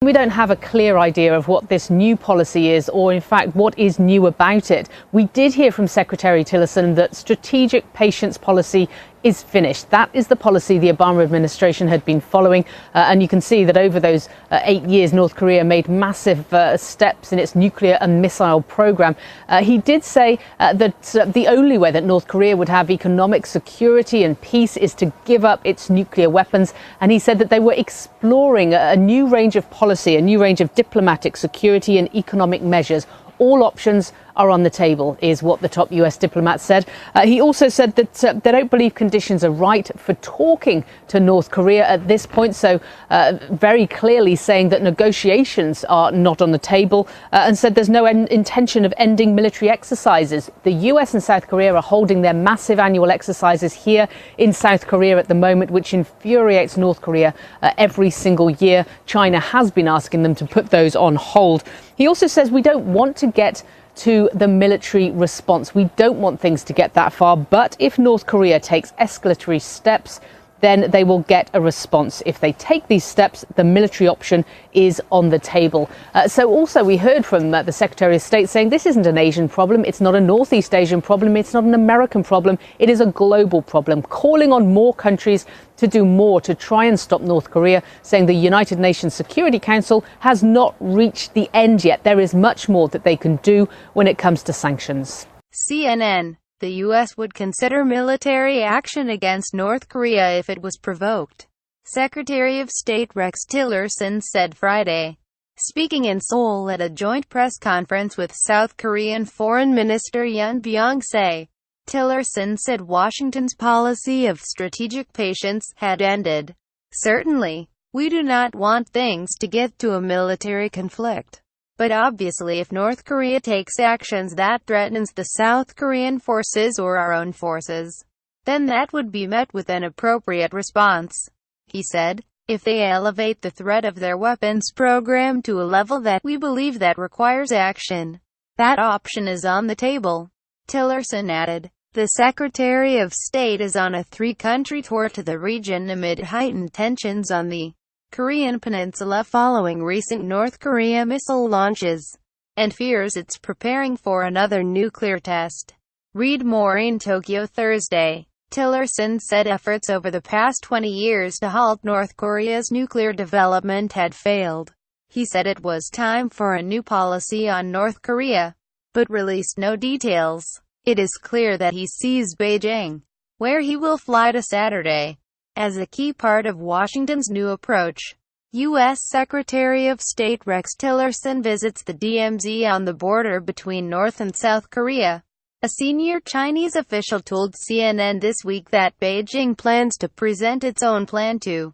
We don't have a clear idea of what this new policy is, or in fact what is new about it. We did hear from Secretary Tillerson that strategic patience policy is finished. That is the policy the Obama administration had been following, and you can see that over those 8 years North Korea made massive steps in its nuclear and missile program. He did say that the only way that North Korea would have economic security and peace is to give up its nuclear weapons, and he said that they were exploring a new range of policy, a new range of diplomatic, security and economic measures. All options are on the table, is what the top US diplomat said. He also said that they don't believe conditions are right for talking to North Korea at this point, so very clearly saying that negotiations are not on the table, and said there's no intention of ending military exercises. The US and South Korea are holding their massive annual exercises here in South Korea at the moment, which infuriates North Korea every single year. China has been asking them to put those on hold. He also says we don't want to get to the military response. We don't want things to get that far, but if North Korea takes escalatory steps, then they will get a response. If they take these steps, the military option is on the table. So also we heard from the Secretary of State saying this isn't an Asian problem, it's not a Northeast Asian problem, it's not an American problem, it is a global problem, calling on more countries to do more to try and stop North Korea, saying the United Nations Security Council has not reached the end yet. There is much more that they can do when it comes to sanctions. CNN. The U.S. would consider military action against North Korea if it was provoked, Secretary of State Rex Tillerson said Friday. Speaking in Seoul at a joint press conference with South Korean Foreign Minister Byung-se, Tillerson said Washington's policy of strategic patience had ended. Certainly, we do not want things to get to a military conflict. But obviously if North Korea takes actions that threatens the South Korean forces or our own forces, then that would be met with an appropriate response, he said. If they elevate the threat of their weapons program to a level that we believe that requires action, that option is on the table, Tillerson added. The Secretary of State is on a 3-country tour to the region amid heightened tensions on the Korean peninsula following recent North Korea missile launches, and fears it's preparing for another nuclear test. Read more in Tokyo Thursday. Tillerson said efforts over the past 20 years to halt North Korea's nuclear development had failed. He said it was time for a new policy on North Korea, but released no details. It is clear that he sees Beijing, where he will fly to Saturday, as a key part of Washington's new approach. U.S. Secretary of State Rex Tillerson visits the DMZ on the border between North and South Korea. A senior Chinese official told CNN this week that Beijing plans to present its own plan to